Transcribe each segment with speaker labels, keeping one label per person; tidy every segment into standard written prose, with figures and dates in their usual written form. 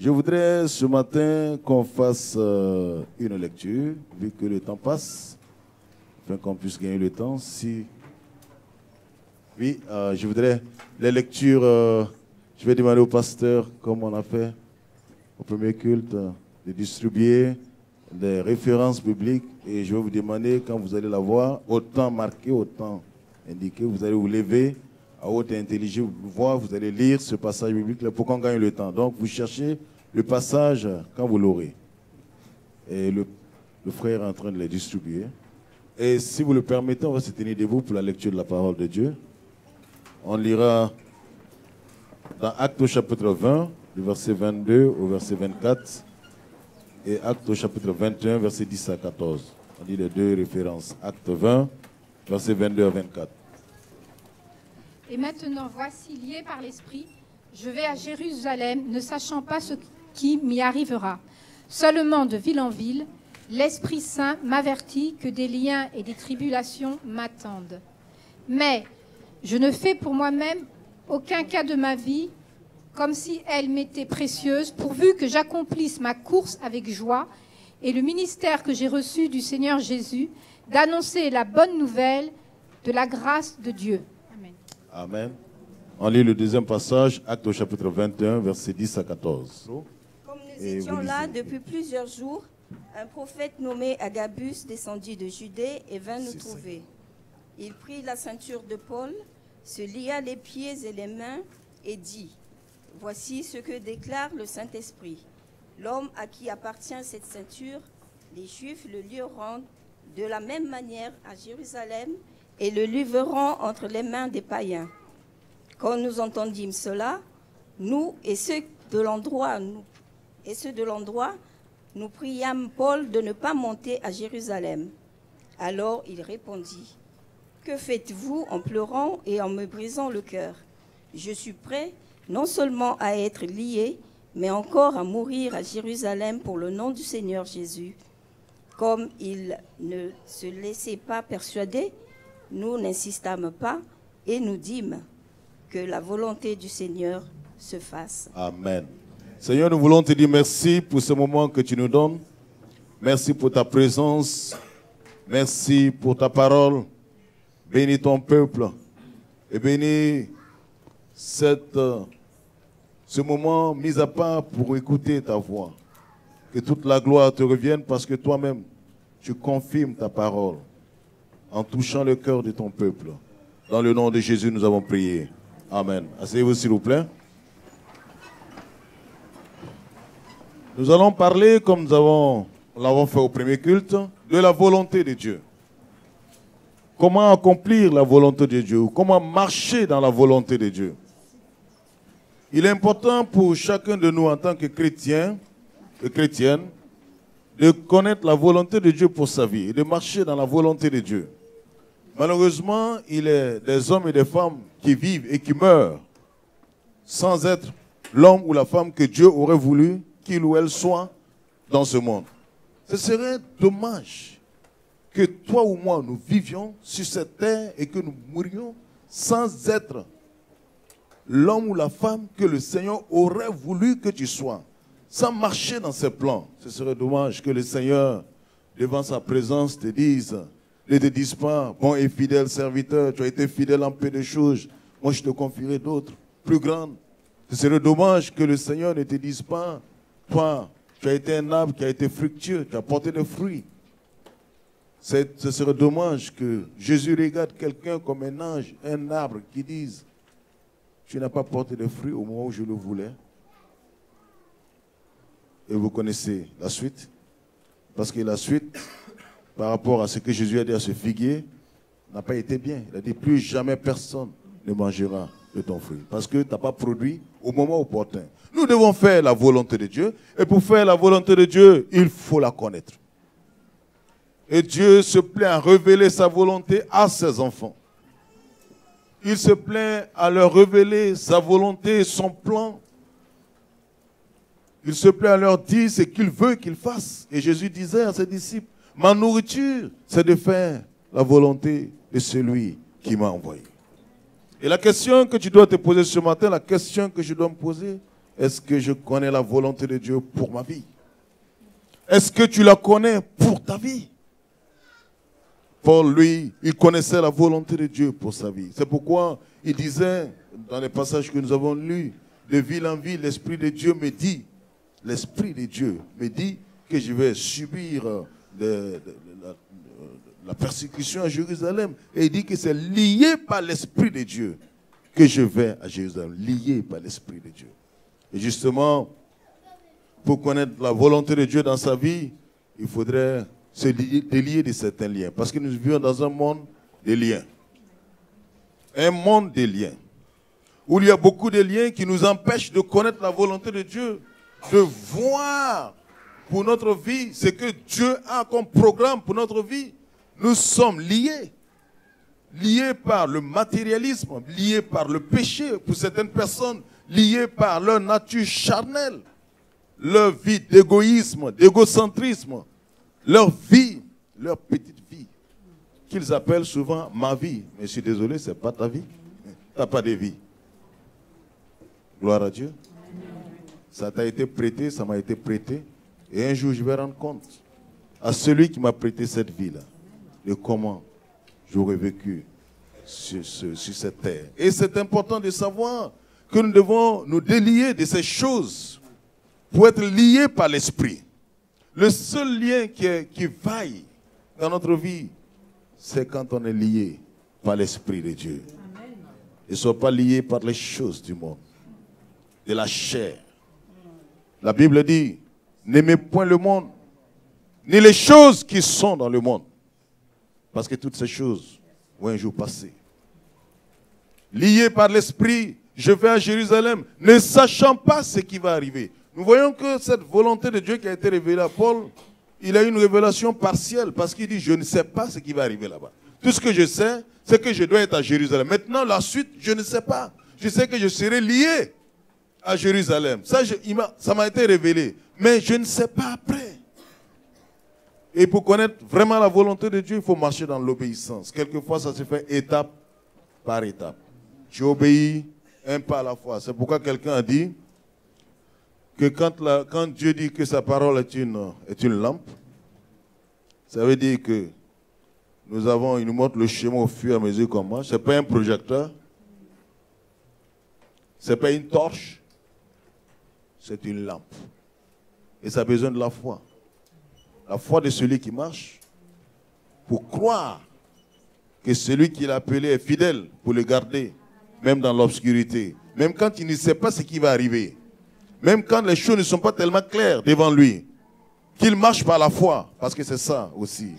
Speaker 1: Je voudrais ce matin qu'on fasse une lecture, vu que le temps passe, afin qu'on puisse gagner le temps. Oui, je voudrais les lectures, je vais demander au pasteur, comme on a fait au premier culte, de distribuer des références bibliques, et je vais vous demander, quand vous allez la voir, autant marqué, autant indiqué, vous allez vous lever à haute et intelligible voix, vous allez lire ce passage biblique pour qu'on gagne le temps. Donc vous cherchez le passage quand vous l'aurez. Et le frère est en train de les distribuer. Et si vous le permettez, on va se tenir debout pour la lecture de la parole de Dieu. On lira dans Actes au chapitre 20, du verset 22 au verset 24, et Actes au chapitre 21, verset 10 à 14. On dit les deux références. Acte 20, verset 22 à 24.
Speaker 2: Et maintenant, voici, lié par l'Esprit, je vais à Jérusalem, ne sachant pas ce qui m'y arrivera. Seulement de ville en ville, l'Esprit Saint m'avertit que des liens et des tribulations m'attendent. Mais je ne fais pour moi-même aucun cas de ma vie comme si elle m'était précieuse, pourvu que j'accomplisse ma course avec joie et le ministère que j'ai reçu du Seigneur Jésus, d'annoncer la bonne nouvelle de la grâce de Dieu. Amen.
Speaker 1: Amen. On lit le deuxième passage, Actes au chapitre 21, versets 10 à 14.
Speaker 3: Comme nous étions là depuis plusieurs jours, un prophète nommé Agabus descendit de Judée et vint nous trouver. Il prit la ceinture de Paul, se lia les pieds et les mains et dit: Voici ce que déclare le Saint-Esprit. L'homme à qui appartient cette ceinture, les Juifs le livreront de la même manière à Jérusalem et le livreront entre les mains des païens. Quand nous entendîmes cela, nous et ceux de l'endroit, nous priâmes Paul de ne pas monter à Jérusalem. Alors il répondit: Que faites-vous en pleurant et en me brisant le cœur? Je suis prêt non seulement à être lié, mais encore à mourir à Jérusalem pour le nom du Seigneur Jésus. Comme il ne se laissait pas persuader, nous n'insistâmes pas et nous dîmes que la volonté du Seigneur se fasse.
Speaker 1: Amen. Seigneur, nous voulons te dire merci pour ce moment que tu nous donnes. Merci pour ta présence. Merci pour ta parole. Bénis ton peuple et bénis ce moment mis à part pour écouter ta voix. Que toute la gloire te revienne parce que toi-même, tu confirmes ta parole en touchant le cœur de ton peuple. Dans le nom de Jésus, nous avons prié. Amen. Asseyez-vous s'il vous plaît. Nous allons parler, comme nous l'avons fait au premier culte, de la volonté de Dieu. Comment accomplir la volonté de Dieu? Comment marcher dans la volonté de Dieu? Il est important pour chacun de nous en tant que chrétien et chrétienne de connaître la volonté de Dieu pour sa vie et de marcher dans la volonté de Dieu. Malheureusement, il y a des hommes et des femmes qui vivent et qui meurent sans être l'homme ou la femme que Dieu aurait voulu qu'il ou elle soit dans ce monde. Ce serait dommage que toi ou moi, nous vivions sur cette terre et que nous mourions sans être l'homme ou la femme que le Seigneur aurait voulu que tu sois, sans marcher dans ses plans. Ce serait dommage que le Seigneur, devant sa présence, ne te dise pas: bon et fidèle serviteur, tu as été fidèle en peu de choses, moi je te confierai d'autres, plus grandes. Ce serait dommage que le Seigneur ne te dise pas: toi, tu as été un arbre qui a été fructueux, tu as porté des fruits. Ce serait dommage que Jésus regarde quelqu'un comme un ange, un arbre, qui dise: tu n'as pas porté de fruits au moment où je le voulais. Et vous connaissez la suite. Parce que la suite, par rapport à ce que Jésus a dit à ce figuier, n'a pas été bien. Il a dit: plus jamais personne ne mangera de ton fruit. Parce que tu n'as pas produit au moment opportun. Nous devons faire la volonté de Dieu. Et pour faire la volonté de Dieu, il faut la connaître. Et Dieu se plaît à révéler sa volonté à ses enfants. Il se plaît à leur révéler sa volonté, son plan. Il se plaît à leur dire ce qu'il veut qu'ils fassent. Et Jésus disait à ses disciples: ma nourriture, c'est de faire la volonté de celui qui m'a envoyé. Et la question que tu dois te poser ce matin, la question que je dois me poser, Est-ce que je connais la volonté de Dieu pour ma vie? Est-ce que tu la connais pour ta vie? Paul, lui, il connaissait la volonté de Dieu pour sa vie. C'est pourquoi il disait, dans les passages que nous avons lus, de ville en ville, l'Esprit de Dieu me dit, l'Esprit de Dieu me dit que je vais subir la persécution à Jérusalem. Et il dit que c'est lié par l'Esprit de Dieu que je vais à Jérusalem, lié par l'Esprit de Dieu. Et justement, pour connaître la volonté de Dieu dans sa vie, il faudrait se délier de certains liens. Parce que nous vivons dans un monde de liens. Un monde de liens. Où il y a beaucoup de liens qui nous empêchent de connaître la volonté de Dieu, de voir pour notre vie ce que Dieu a comme programme pour notre vie. Nous sommes liés. Liés par le matérialisme, liés par le péché pour certaines personnes, liés par leur nature charnelle, leur vie d'égoïsme, d'égocentrisme, leur vie, leur petite vie, qu'ils appellent souvent ma vie. Mais je suis désolé, ce n'est pas ta vie. Tu n'as pas de vie. Gloire à Dieu. Ça t'a été prêté, ça m'a été prêté. Et un jour, je vais rendre compte à celui qui m'a prêté cette vie-là de comment j'aurais vécu sur cette terre. Et c'est important de savoir que nous devons nous délier de ces choses pour être liés par l'Esprit. Le seul lien qui vaille dans notre vie, c'est quand on est lié par l'Esprit de Dieu. Amen. Et ne soit pas lié par les choses du monde, de la chair. La Bible dit, n'aimez point le monde, ni les choses qui sont dans le monde. Parce que toutes ces choses vont un jour passer. Lié par l'Esprit, je vais à Jérusalem, ne sachant pas ce qui va arriver. Nous voyons que cette volonté de Dieu qui a été révélée à Paul, il a une révélation partielle parce qu'il dit, je ne sais pas ce qui va arriver là-bas. Tout ce que je sais, c'est que je dois être à Jérusalem. Maintenant, la suite, je ne sais pas. Je sais que je serai lié à Jérusalem. Ça m'a été révélé. Mais je ne sais pas après. Et pour connaître vraiment la volonté de Dieu, il faut marcher dans l'obéissance. Quelquefois, ça se fait étape par étape. Tu obéis un pas à la fois. C'est pourquoi quelqu'un a dit que quand Dieu dit que sa parole est une lampe, ça veut dire que il nous montre le schéma au fur et à mesure qu'on marche. Ce n'est pas un projecteur, ce n'est pas une torche, c'est une lampe. Et ça a besoin de la foi. La foi de celui qui marche pour croire que celui qui l'a appelé est fidèle pour le garder, même dans l'obscurité, même quand il ne sait pas ce qui va arriver, même quand les choses ne sont pas tellement claires devant lui, qu'il marche par la foi, parce que c'est ça aussi,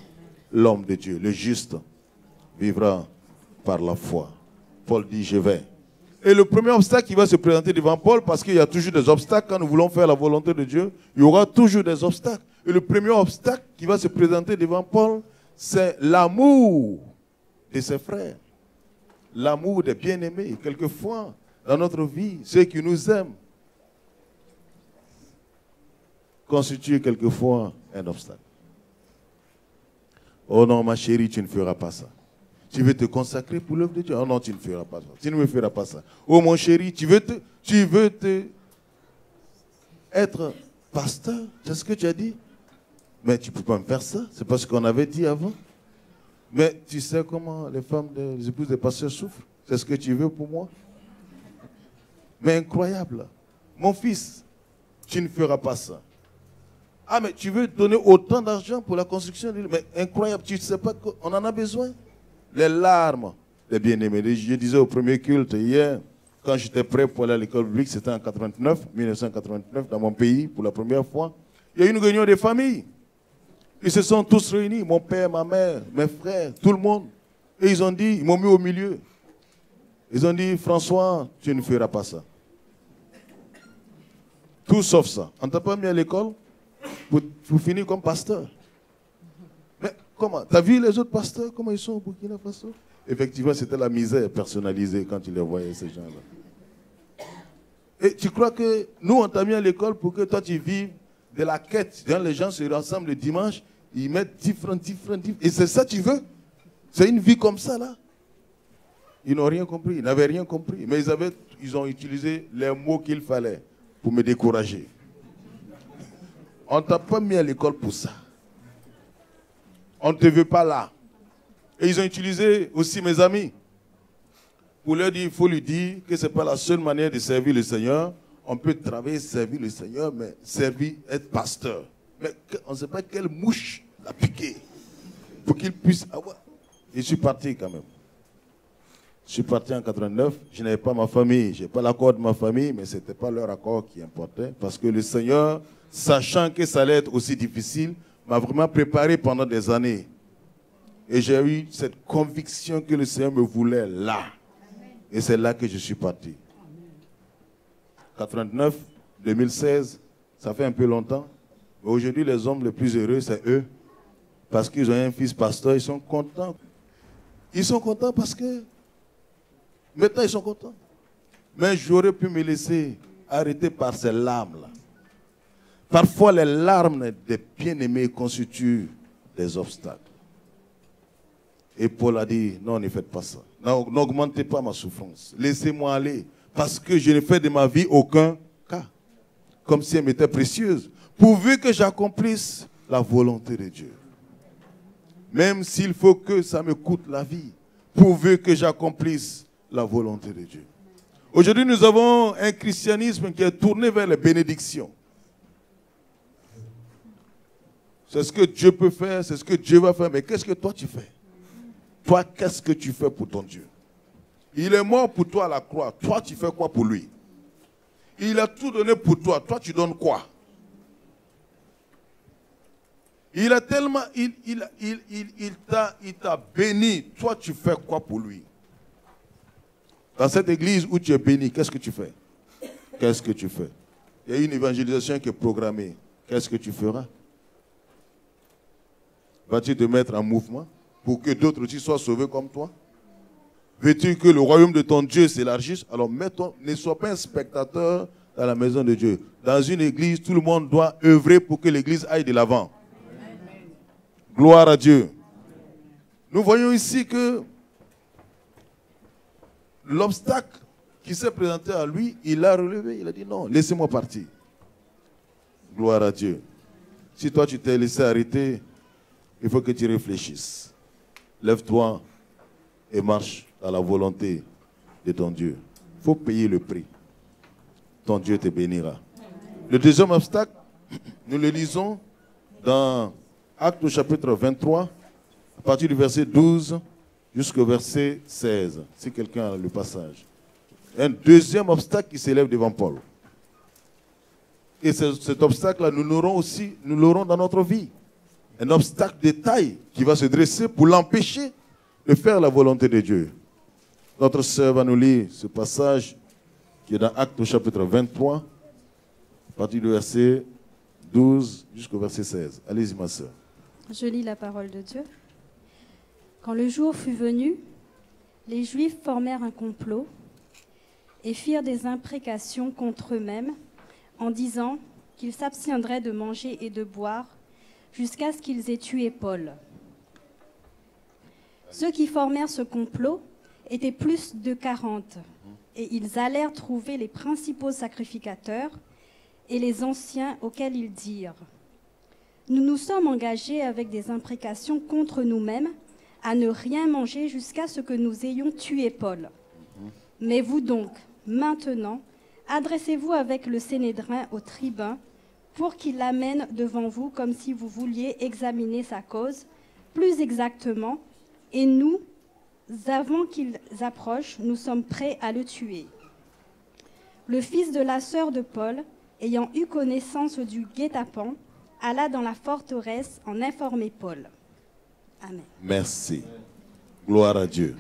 Speaker 1: l'homme de Dieu, le juste, vivra par la foi. Paul dit, je vais. Et le premier obstacle qui va se présenter devant Paul, parce qu'il y a toujours des obstacles quand nous voulons faire la volonté de Dieu, il y aura toujours des obstacles. Et le premier obstacle qui va se présenter devant Paul, c'est l'amour de ses frères. L'amour des bien-aimés. Quelquefois, dans notre vie, ceux qui nous aiment constituent quelquefois un obstacle. Oh non, ma chérie, tu ne feras pas ça. Tu veux te consacrer pour l'œuvre de Dieu. Oh non, tu ne feras pas ça. Tu ne me feras pas ça. Oh mon chéri, tu veux être pasteur. C'est ce que tu as dit. Mais tu ne peux pas me faire ça. C'est pas ce qu'on avait dit avant. Mais tu sais comment les femmes, les épouses des pasteurs souffrent. C'est ce que tu veux pour moi. Mais incroyable. Mon fils, tu ne feras pas ça. Ah, mais tu veux donner autant d'argent pour la construction de l'île. Mais incroyable, tu ne sais pas qu'on en a besoin. Les larmes des bien-aimés. Je disais au premier culte hier, quand j'étais prêt pour aller à l'école publique, c'était en 1989, dans mon pays, pour la première fois. Il y a eu une réunion des familles. Ils se sont tous réunis, mon père, ma mère, mes frères, tout le monde. Et ils m'ont mis au milieu. Ils ont dit, François, tu ne feras pas ça. Tout sauf ça. On ne t'a pas mis à l'école pour finir comme pasteur. Mais comment? Tu as vu les autres pasteurs, comment ils sont au Burkina Faso? Effectivement, c'était la misère personnalisée quand tu les voyais, ces gens-là. Et tu crois que nous, on t'a mis à l'école pour que toi, tu vives de la quête. Quand les gens se rassemblent le dimanche, ils mettent différents. Et c'est ça que tu veux? C'est une vie comme ça, là? Ils n'ont rien compris, ils n'avaient rien compris. Mais ils ont utilisé les mots qu'il fallait pour me décourager. On ne t'a pas mis à l'école pour ça. On ne te veut pas là. Et ils ont utilisé aussi mes amis pour leur dire, il faut lui dire que ce n'est pas la seule manière de servir le Seigneur. On peut travailler, servir le Seigneur, mais servir, être pasteur. Mais on ne sait pas quelle mouche l'a piqué pour qu'il puisse avoir. Et je suis parti quand même. Je suis parti en 89, je n'avais pas ma famille, je n'ai pas l'accord de ma famille, mais ce n'était pas leur accord qui importait. Parce que le Seigneur, sachant que ça allait être aussi difficile, m'a vraiment préparé pendant des années. Et j'ai eu cette conviction que le Seigneur me voulait là. Et c'est là que je suis parti. 89, 2016, ça fait un peu longtemps. Mais aujourd'hui, les hommes les plus heureux, c'est eux. Parce qu'ils ont un fils pasteur, ils sont contents. Ils sont contents parce que... Maintenant, ils sont contents. Mais j'aurais pu me laisser arrêter par ces larmes-là. Parfois, les larmes des bien-aimés constituent des obstacles. Et Paul a dit, non, ne faites pas ça. N'augmentez pas ma souffrance. Laissez-moi aller. Parce que je ne fais de ma vie aucun cas. Comme si elle m'était précieuse. Pourvu que j'accomplisse la volonté de Dieu. Même s'il faut que ça me coûte la vie. Pourvu que j'accomplisse la volonté de Dieu. Aujourd'hui, nous avons un christianisme qui est tourné vers les bénédictions. C'est ce que Dieu peut faire, c'est ce que Dieu va faire. Mais qu'est-ce que toi tu fais? Toi, qu'est-ce que tu fais pour ton Dieu? Il est mort pour toi à la croix. Toi, tu fais quoi pour lui? Il a tout donné pour toi. Toi, tu donnes quoi? Il a tellement... Il t'a béni. Toi, tu fais quoi pour lui? Dans cette église où tu es béni, qu'est-ce que tu fais? Qu'est-ce que tu fais? Il y a une évangélisation qui est programmée. Qu'est-ce que tu feras? Vas-tu te mettre en mouvement pour que d'autres aussi soient sauvés comme toi? Veux-tu que le royaume de ton Dieu s'élargisse? Alors ne sois pas un spectateur dans la maison de Dieu. Dans une église, tout le monde doit œuvrer pour que l'église aille de l'avant. Gloire à Dieu. Nous voyons ici que l'obstacle qui s'est présenté à lui, il l'a relevé. Il a dit non, laissez-moi partir. Gloire à Dieu. Si toi tu t'es laissé arrêter, il faut que tu réfléchisses. Lève-toi et marche dans la volonté de ton Dieu. Il faut payer le prix. Ton Dieu te bénira. Le deuxième obstacle, nous le lisons dans Actes au chapitre 23, à partir du verset 12 jusqu'au verset 16. Si quelqu'un a le passage. Un deuxième obstacle qui s'élève devant Paul. Et cet obstacle-là, nous l'aurons dans notre vie. Un obstacle de taille qui va se dresser pour l'empêcher de faire la volonté de Dieu. Notre sœur va nous lire ce passage qui est dans Actes au chapitre 23, à partir du verset 12 jusqu'au verset 16. Allez-y, ma sœur.
Speaker 4: Je lis la parole de Dieu. Quand le jour fut venu, les Juifs formèrent un complot et firent des imprécations contre eux-mêmes en disant qu'ils s'abstiendraient de manger et de boire jusqu'à ce qu'ils aient tué Paul. Ceux qui formèrent ce complot étaient plus de 40, et ils allèrent trouver les principaux sacrificateurs et les anciens auxquels ils dirent : nous nous sommes engagés avec des imprécations contre nous-mêmes à ne rien manger jusqu'à ce que nous ayons tué Paul. Mais vous donc, maintenant, adressez-vous avec le Sénédrin au tribun pour qu'il l'amène devant vous comme si vous vouliez examiner sa cause, plus exactement, et nous, avant qu'il approche, nous sommes prêts à le tuer. Le fils de la sœur de Paul, ayant eu connaissance du guet-apens, alla dans la forteresse en informer Paul. Amen.
Speaker 1: Merci. Gloire à Dieu.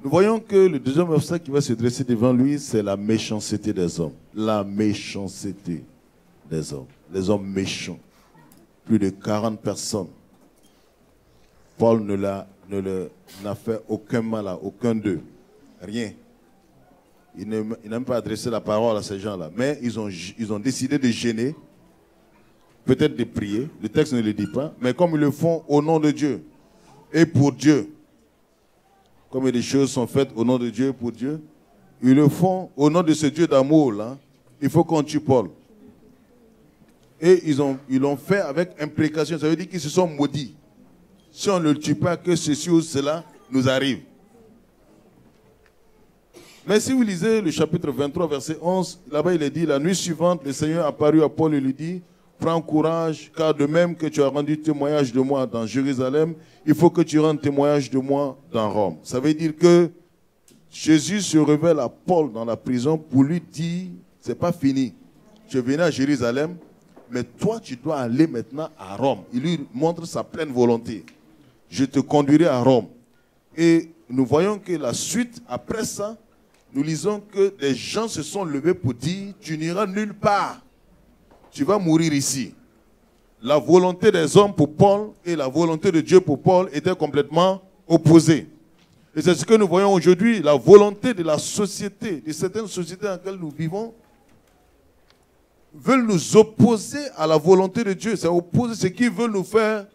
Speaker 1: Nous voyons que le deuxième obstacle qui va se dresser devant lui, c'est la méchanceté des hommes. La méchanceté des hommes. Les hommes méchants. Plus de 40 personnes. Paul n'a fait aucun mal à aucun d'eux. Rien. Il n'a même pas adressé la parole à ces gens-là. Mais ils ont décidé de gêner, peut-être de prier. Le texte ne le dit pas. Mais comme ils le font au nom de Dieu et pour Dieu, comme les choses sont faites au nom de Dieu et pour Dieu, ils le font au nom de ce Dieu d'amour là. il faut qu'on tue Paul. Et ils l'ont fait avec imprécation. Ça veut dire qu'ils se sont maudits. Si on ne le tue pas, que ceci ou cela nous arrive. Mais si vous lisez le chapitre 23, verset 11, là-bas il est dit, la nuit suivante, le Seigneur apparut à Paul et lui dit, prends courage, car de même que tu as rendu témoignage de moi dans Jérusalem, il faut que tu rendes témoignage de moi dans Rome. Ça veut dire que Jésus se révèle à Paul dans la prison pour lui dire, c'est pas fini. Tu es venu à Jérusalem, mais toi tu dois aller maintenant à Rome. Il lui montre sa pleine volonté. Je te conduirai à Rome. Et nous voyons que la suite, après ça, nous lisons que des gens se sont levés pour dire, tu n'iras nulle part. Tu vas mourir ici. La volonté des hommes pour Paul et la volonté de Dieu pour Paul étaient complètement opposées. Et c'est ce que nous voyons aujourd'hui, la volonté de la société, de certaines sociétés dans lesquelles nous vivons, veulent nous opposer à la volonté de Dieu. C'est opposer ce qu'ils veulent nous faire,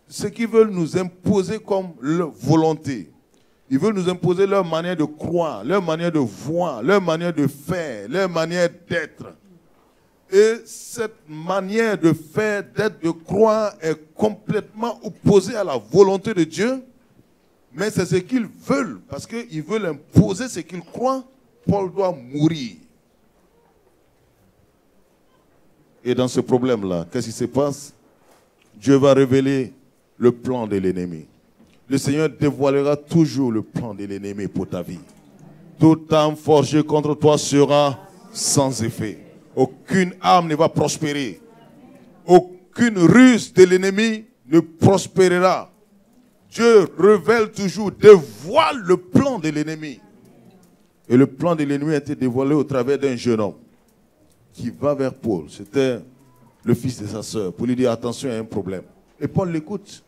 Speaker 1: ce qu'ils veulent nous imposer comme leur volonté. Ils veulent nous imposer leur manière de croire, leur manière de voir, leur manière de faire, leur manière d'être. Et cette manière de faire, d'être, de croire est complètement opposée à la volonté de Dieu. Mais c'est ce qu'ils veulent, parce qu'ils veulent imposer ce qu'ils croient. Paul doit mourir. Et dans ce problème-là, qu'est-ce qui se passe? Dieu va révéler le plan de l'ennemi. Le Seigneur dévoilera toujours le plan de l'ennemi pour ta vie. Toute arme forgée contre toi sera sans effet. Aucune arme ne va prospérer. Aucune ruse de l'ennemi ne prospérera. Dieu révèle toujours, dévoile le plan de l'ennemi. Et le plan de l'ennemi a été dévoilé au travers d'un jeune homme qui va vers Paul. C'était le fils de sa sœur pour lui dire attention, il y a un problème. Et Paul l'écoute.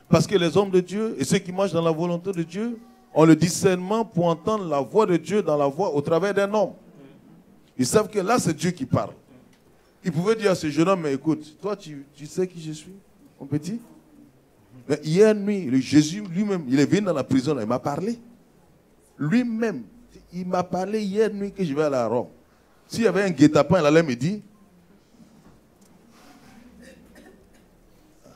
Speaker 1: Parce que les hommes de Dieu et ceux qui marchent dans la volonté de Dieu ont le discernement pour entendre la voix de Dieu dans la voix au travers d'un homme. Ils savent que là, c'est Dieu qui parle. Il pouvait dire à ce jeune homme, mais écoute, toi, tu sais qui je suis, mon petit? Mais hier nuit, le Jésus lui-même, il est venu dans la prison, là, il m'a parlé. Lui-même, il m'a parlé hier nuit que je vais aller à Rome. S'il y avait un guet-apens, il allait me dire,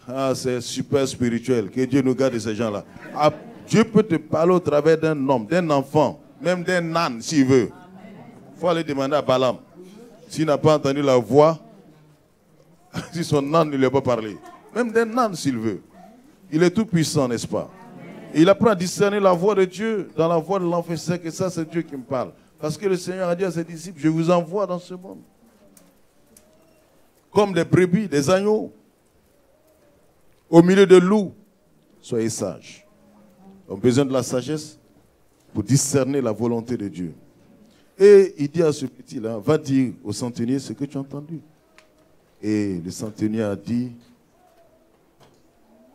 Speaker 1: ah, c'est super spirituel, que Dieu nous garde de ces gens-là. Ah, Dieu peut te parler au travers d'un homme, d'un enfant, même d'un âne, s'il veut. Il faut aller demander à Balaam. S'il n'a pas entendu la voix, si son âne ne lui a pas parlé. Même d'un âne, s'il veut. Il est tout puissant, n'est-ce pas? Et il apprend à discerner la voix de Dieu dans la voix de l'enfant. C'est que ça, c'est Dieu qui me parle. Parce que le Seigneur a dit à ses disciples, je vous envoie dans ce monde. Comme des brebis, des agneaux. Au milieu de loups, soyez sages. On a besoin de la sagesse pour discerner la volonté de Dieu. Et il dit à ce petit-là, va dire au centenier ce que tu as entendu. Et le centenier a dit,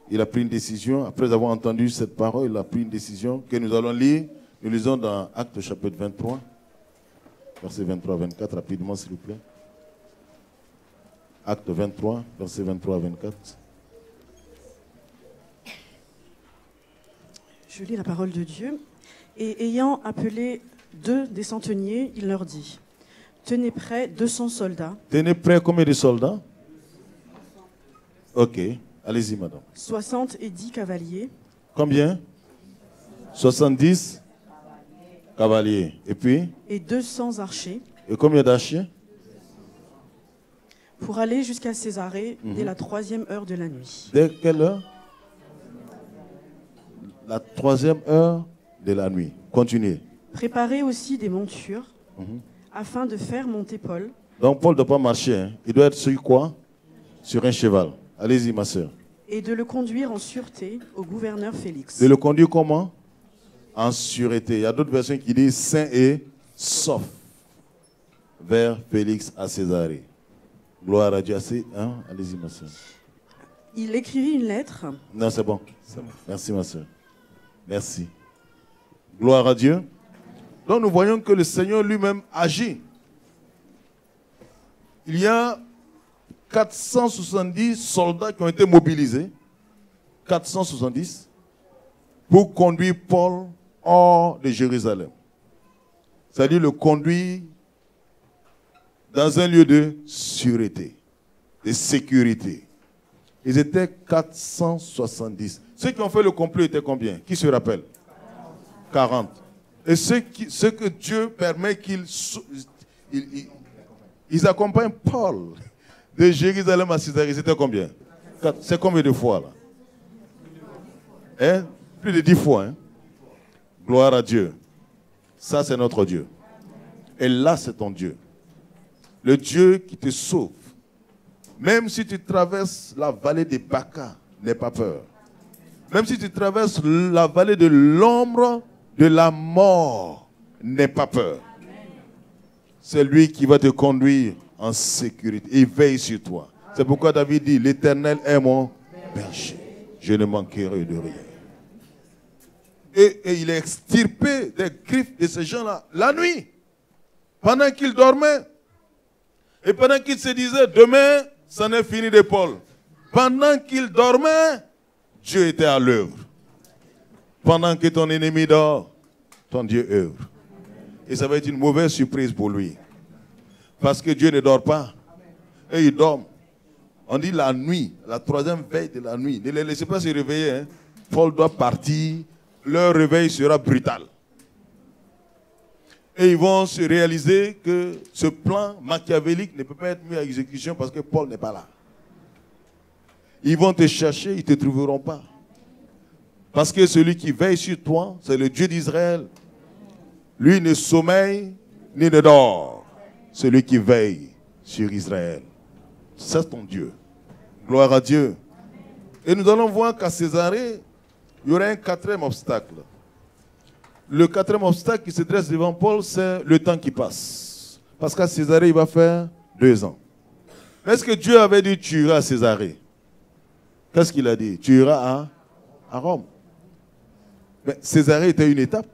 Speaker 1: il a pris une décision, après avoir entendu cette parole, il a pris une décision que nous allons lire. Nous lisons dans Actes chapitre 23, versets 23 à 24, rapidement s'il vous plaît. Actes 23, versets 23 à 24.
Speaker 5: Je lis la parole de Dieu. Et ayant appelé 2 des centeniers, il leur dit, tenez prêts 200 soldats.
Speaker 1: Tenez prêts combien de soldats? Ok, allez-y madame.
Speaker 5: 70 cavaliers.
Speaker 1: Combien? 70 cavaliers. Et puis?
Speaker 5: Et 200 archers.
Speaker 1: Et combien d'archers?
Speaker 5: Pour aller jusqu'à Césarée dès la 3e heure de la nuit.
Speaker 1: Dès quelle heure? La 3e heure de la nuit. Continuez.
Speaker 5: Préparez aussi des montures afin de faire monter Paul.
Speaker 1: Donc Paul ne doit pas marcher. Hein. Il doit être sur quoi? Sur un cheval. Allez-y ma soeur.
Speaker 5: Et de le conduire en sûreté au gouverneur Félix.
Speaker 1: De le conduire comment? En sûreté. Il y a d'autres versions qui disent saint et sauf vers Félix à Césarée. Gloire à Dieu. Hein? Allez-y ma soeur.
Speaker 5: Il écrivit une lettre.
Speaker 1: Non, c'est bon. Merci ma soeur. Merci. Gloire à Dieu. Donc nous voyons que le Seigneur lui-même agit. Il y a 470 soldats qui ont été mobilisés. 470 pour conduire Paul hors de Jérusalem. C'est-à-dire le conduire dans un lieu de sûreté, de sécurité. Ils étaient 470. Ceux qui ont fait le complot étaient combien? Qui se rappelle? 40. Et ceux que Dieu permet qu'ils accompagnent Paul de Jérusalem à Césarée, c'était combien? C'est combien de fois là? Hein? Plus de 10 fois. Hein? Gloire à Dieu. Ça, c'est notre Dieu. Et là, c'est ton Dieu. Le Dieu qui te sauve. Même si tu traverses la vallée des Baca, n'aie pas peur. Même si tu traverses la vallée de l'ombre de la mort, n'aie pas peur. C'est lui qui va te conduire en sécurité. Il veille sur toi. C'est pourquoi David dit, l'Éternel est mon berger. Je ne manquerai de rien. Et il a extirpé des griffes de ces gens-là la nuit, pendant qu'ils dormaient. Et pendant qu'ils se disaient, demain, ça n'est fini de Paul. Pendant qu'ils dormaient, Dieu était à l'œuvre. Pendant que ton ennemi dort, ton Dieu œuvre. Et ça va être une mauvaise surprise pour lui. Parce que Dieu ne dort pas. Et il dort. On dit la nuit, la troisième veille de la nuit. Ne les laissez pas se réveiller. Hein. Paul doit partir. Leur réveil sera brutal. Et ils vont se réaliser que ce plan machiavélique ne peut pas être mis à exécution parce que Paul n'est pas là. Ils vont te chercher, ils ne te trouveront pas. Parce que celui qui veille sur toi, c'est le Dieu d'Israël. Lui ne sommeille ni ne dort. Celui qui veille sur Israël. C'est ton Dieu. Gloire à Dieu. Et nous allons voir qu'à Césarée, il y aura un quatrième obstacle. Le quatrième obstacle qui se dresse devant Paul, c'est le temps qui passe. Parce qu'à Césarée, il va faire 2 ans. Est-ce que Dieu avait dit tu iras à Césarée? Qu'est-ce qu'il a dit? Tu iras à Rome. Mais Césarée était une étape.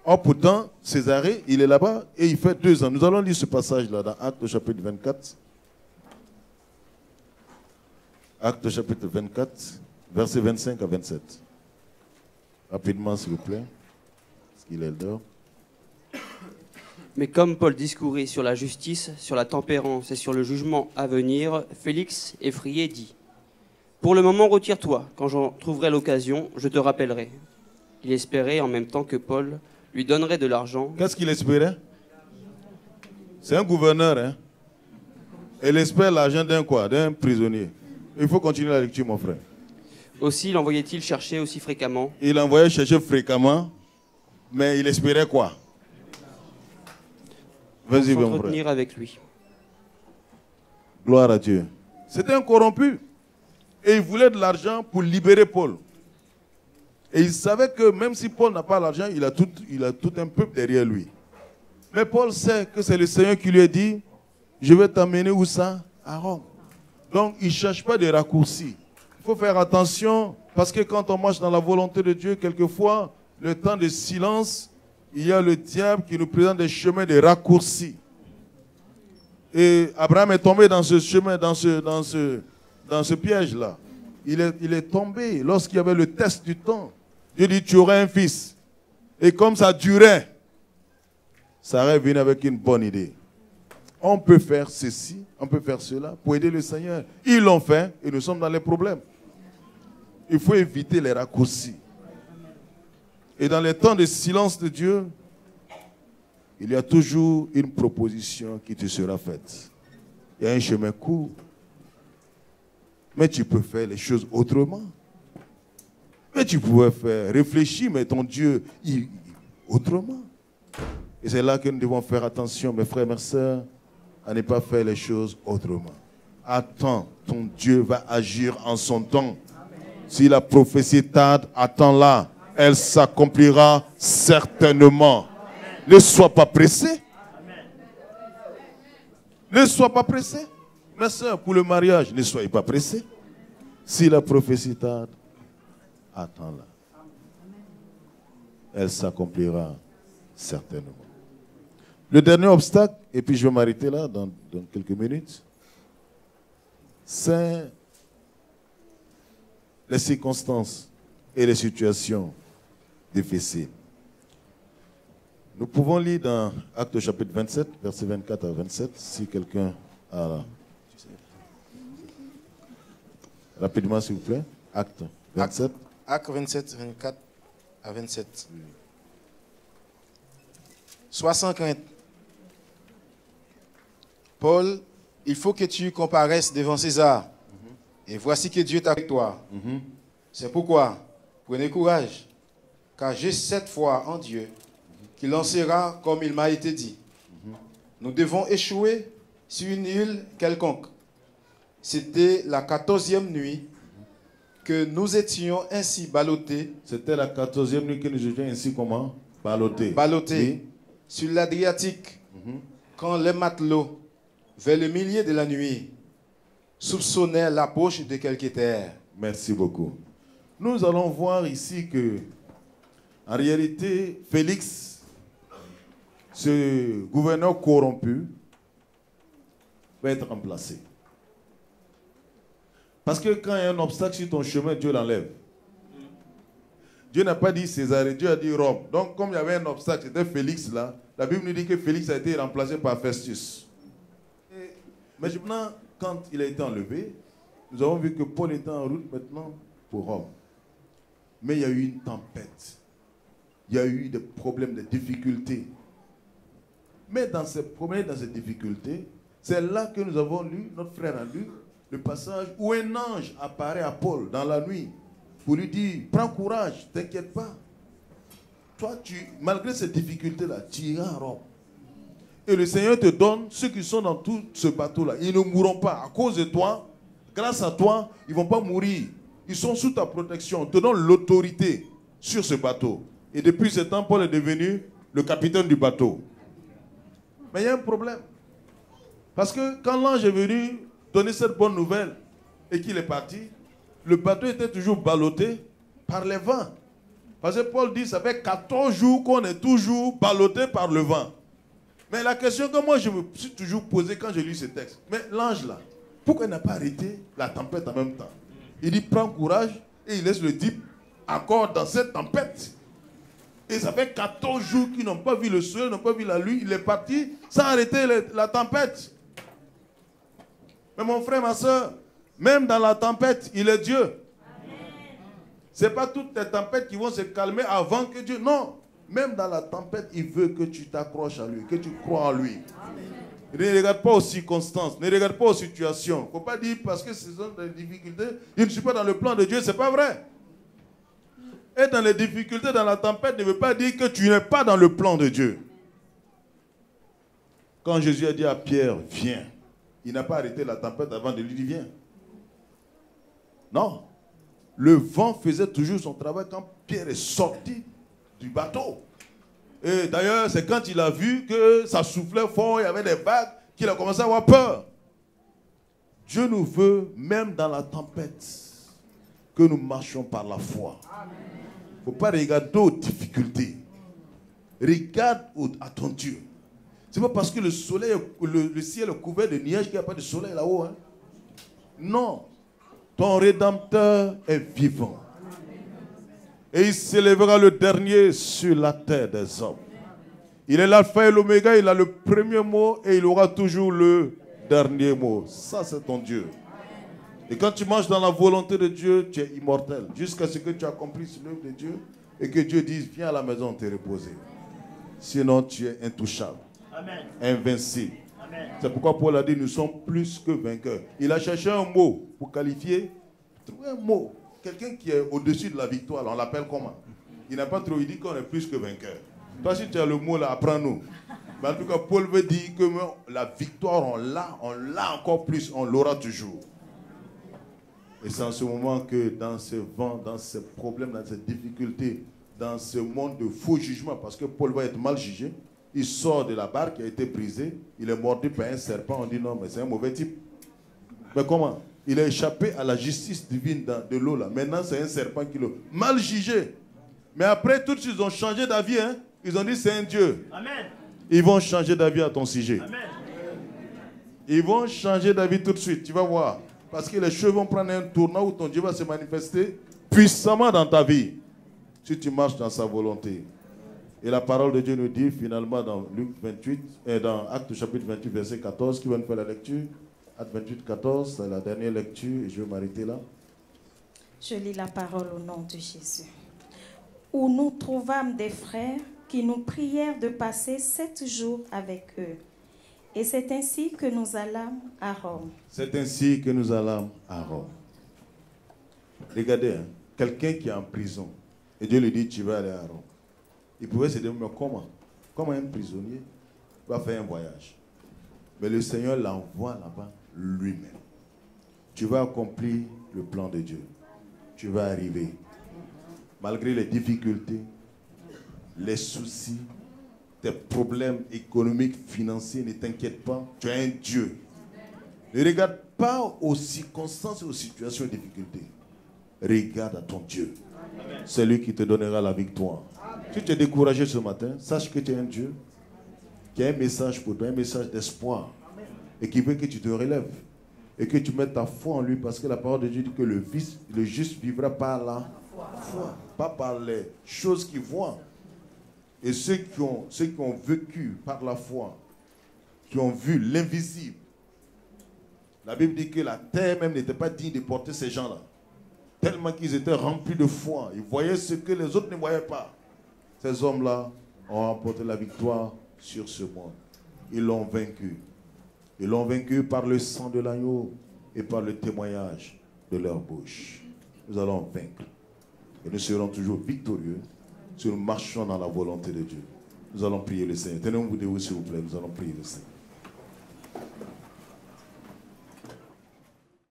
Speaker 1: Or pourtant, Césarée, il est là-bas et il fait 2 ans. Nous allons lire ce passage-là dans Actes au chapitre 24. Actes au chapitre 24. Versets 25 à 27. Rapidement, s'il vous plaît. Parce qu'il est l'heure.
Speaker 6: Mais comme Paul discourait sur la justice, sur la tempérance et sur le jugement à venir, Félix, effrayé, dit : pour le moment, retire-toi. Quand j'en trouverai l'occasion, je te rappellerai. Il espérait en même temps que Paul lui donnerait de l'argent.
Speaker 1: Qu'est-ce qu'il espérait? C'est un gouverneur, hein? Il espère l'argent d'un quoi? D'un prisonnier. Il faut continuer la lecture, mon frère.
Speaker 6: Aussi l'envoyait-il chercher aussi fréquemment.
Speaker 1: Il envoyait chercher fréquemment, mais il espérait quoi? Vas-y, mon frère.
Speaker 6: S'entretenir avec lui.
Speaker 1: Gloire à Dieu. C'était un corrompu. Et il voulait de l'argent pour libérer Paul. Et il savait que même si Paul n'a pas l'argent, il a tout un peuple derrière lui. Mais Paul sait que c'est le Seigneur qui lui a dit, je vais t'amener où ça? À Rome. Donc il ne cherche pas de raccourcis. Il faut faire attention parce que quand on marche dans la volonté de Dieu, quelquefois, le temps de silence, il y a le diable qui nous présente des chemins de raccourcis. Et Abraham est tombé dans ce chemin, dans ce piège-là. Il est tombé lorsqu'il y avait le test du temps. Dieu dit, tu auras un fils. Et comme ça durait, Sarah est venue avec une bonne idée. On peut faire ceci, on peut faire cela pour aider le Seigneur. Ils l'ont fait et nous sommes dans les problèmes. Il faut éviter les raccourcis. Et dans les temps de silence de Dieu, il y a toujours une proposition qui te sera faite. Il y a un chemin court. Mais tu peux faire les choses autrement. Mais tu pouvais faire réfléchir, mais ton Dieu, autrement. Et c'est là que nous devons faire attention, mes frères et mes sœurs, à ne pas faire les choses autrement. Attends, ton Dieu va agir en son temps. Si la prophétie tarde, attends-la. Elle s'accomplira certainement. Ne sois pas pressé. Ne sois pas pressé. Mes sœurs, pour le mariage, ne soyez pas pressés. Si la prophétie tarde, attends-la. Elle s'accomplira certainement. Le dernier obstacle, et puis je vais m'arrêter là dans quelques minutes, c'est les circonstances et les situations difficiles. Nous pouvons lire dans Actes chapitre 27, versets 24 à 27, si quelqu'un a... Rapidement, s'il vous plaît. Actes 27.
Speaker 7: Actes 27, 24 à 27. Sois sans crainte. Paul, il faut que tu comparaisses devant César. Et voici que Dieu est avec toi. C'est pourquoi, prenez courage, car j'ai cette foi en Dieu, qui lancera comme il m'a été dit. Nous devons échouer sur une île quelconque. C'était la 14e nuit que nous étions ainsi ballottés.
Speaker 1: C'était la 14e nuit que nous étions ainsi comment? Ballottés.
Speaker 7: Ballottés sur l'Adriatique, quand les matelots, vers le milieu de la nuit, soupçonnaient l'approche de quelque terre.
Speaker 1: Merci beaucoup. Nous allons voir ici que, en réalité, Félix, ce gouverneur corrompu, va être remplacé. Parce que quand il y a un obstacle sur ton chemin, Dieu l'enlève. Dieu n'a pas dit César, Dieu a dit Rome. Donc, comme il y avait un obstacle, c'était Félix là, la Bible nous dit que Félix a été remplacé par Festus. Mais maintenant, quand il a été enlevé, nous avons vu que Paul était en route maintenant pour Rome. Mais il y a eu une tempête. Il y a eu des problèmes, des difficultés. Mais dans ces problèmes, dans ces difficultés, c'est là que nous avons lu, notre frère a lu, le passage où un ange apparaît à Paul dans la nuit pour lui dire, prends courage, t'inquiète pas. Toi, malgré ces difficultés-là, tu iras à Rome. Et le Seigneur te donne ceux qui sont dans tout ce bateau-là. Ils ne mourront pas. À cause de toi, grâce à toi, ils ne vont pas mourir. Ils sont sous ta protection. On te donne l'autorité sur ce bateau. Et depuis ce temps, Paul est devenu le capitaine du bateau. Mais il y a un problème. Parce que quand l'ange est venu donner cette bonne nouvelle et qu'il est parti, le bateau était toujours ballotté par les vents. Parce que Paul dit, ça fait 14 jours qu'on est toujours ballotté par le vent. Mais la question que moi je me suis toujours posée quand j'ai lu ce texte, mais l'ange là, pourquoi il n'a pas arrêté la tempête en même temps? Il dit, prends courage, et il laisse le type encore dans cette tempête. Et ça fait 14 jours qu'ils n'ont pas vu le soleil, n'ont pas vu la lune, il est parti sans arrêter la tempête. Mais mon frère, ma soeur, même dans la tempête, il est Dieu. Ce n'est pas toutes les tempêtes qui vont se calmer avant que Dieu... Non, même dans la tempête, il veut que tu t'accroches à lui, que tu crois en lui. Amen. Ne regarde pas aux circonstances, ne regarde pas aux situations. Il ne faut pas dire parce que ce sont des difficultés, je ne suis pas dans le plan de Dieu, ce n'est pas vrai. Être dans les difficultés, dans la tempête, ne veut pas dire que tu n'es pas dans le plan de Dieu. Quand Jésus a dit à Pierre, viens, il n'a pas arrêté la tempête avant de lui dire, viens. Non. Le vent faisait toujours son travail quand Pierre est sorti du bateau. Et d'ailleurs, c'est quand il a vu que ça soufflait fort, il y avait des vagues, qu'il a commencé à avoir peur. Dieu nous veut, même dans la tempête, que nous marchions par la foi. Il ne faut pas regarder aux difficultés. Regarde à ton Dieu. Ce n'est pas parce que le soleil, le ciel est couvert de nuages qu'il n'y a pas de soleil là-haut. Hein? Non. Ton Rédempteur est vivant. Et il s'élèvera le dernier sur la terre des hommes. Il est l'alpha et l'oméga, il a le premier mot et il aura toujours le dernier mot. Ça, c'est ton Dieu. Et quand tu marches dans la volonté de Dieu, tu es immortel. Jusqu'à ce que tu accomplisses l'œuvre de Dieu et que Dieu dise, viens à la maison te reposer. Sinon, tu es intouchable. Amen. Invincible. C'est pourquoi Paul a dit, nous sommes plus que vainqueurs. Il a cherché un mot pour qualifier. Trouver un mot. Quelqu'un qui est au-dessus de la victoire, on l'appelle comment? Il n'a pas trop dit qu'on est plus que vainqueurs. Toi, si tu as le mot là, apprends-nous. Mais en tout cas, Paul veut dire que la victoire, on l'a encore plus, on l'aura toujours. Et c'est en ce moment que dans ce vent, dans ces problèmes, dans ces difficultés, dans ce monde de faux jugement, parce que Paul va être mal jugé, il sort de la barque qui a été brisée, il est mordu par un serpent, on dit non, mais c'est un mauvais type. Mais comment? Il a échappé à la justice divine de l'eau là. Maintenant, c'est un serpent qui l'a mal jugé. Mais après, tout de suite, ils ont changé d'avis. Hein? Ils ont dit, c'est un Dieu. Amen. Ils vont changer d'avis à ton sujet. Amen. Ils vont changer d'avis tout de suite, tu vas voir. Parce que les choses vont prendre un tournant où ton Dieu va se manifester puissamment dans ta vie. Si tu marches dans sa volonté. Et la parole de Dieu nous dit finalement dans Luc 28, dans Actes chapitre 28, verset 14, qui va nous faire la lecture. Actes 28, 14, c'est la dernière lecture et je vais m'arrêter là.
Speaker 8: Je lis la parole au nom de Jésus. Où nous trouvâmes des frères qui nous prièrent de passer 7 jours avec eux. Et c'est ainsi que nous allâmes à Rome.
Speaker 1: C'est ainsi que nous allâmes à Rome. Regardez, hein, quelqu'un qui est en prison, et Dieu lui dit, tu vas aller à Rome. Il pouvait se dire, mais comment? Comment un prisonnier va faire un voyage? Mais le Seigneur l'envoie là-bas lui-même. Tu vas accomplir le plan de Dieu. Tu vas arriver. Malgré les difficultés, les soucis, tes problèmes économiques, financiers, ne t'inquiète pas, tu as un Dieu. Ne regarde pas aux circonstances et aux situations de difficulté. Regarde à ton Dieu. C'est lui qui te donnera la victoire. Si tu es découragé ce matin, sache que tu es un Dieu qui a un message pour toi, un message d'espoir, et qui veut que tu te relèves et que tu mettes ta foi en lui, parce que la parole de Dieu dit que le juste vivra par la foi, pas par les choses qu'il voit. Et ceux qui ont vécu par la foi, qui ont vu l'invisible, la Bible dit que la terre même n'était pas digne de porter ces gens-là. Tellement qu'ils étaient remplis de foi. Ils voyaient ce que les autres ne voyaient pas. Ces hommes-là ont remporté la victoire sur ce monde. Ils l'ont vaincu. Ils l'ont vaincu par le sang de l'agneau et par le témoignage de leur bouche. Nous allons vaincre. Et nous serons toujours victorieux si nous marchons dans la volonté de Dieu. Nous allons prier le Seigneur. Tenez-vous debout, s'il vous plaît. Nous allons prier le Seigneur.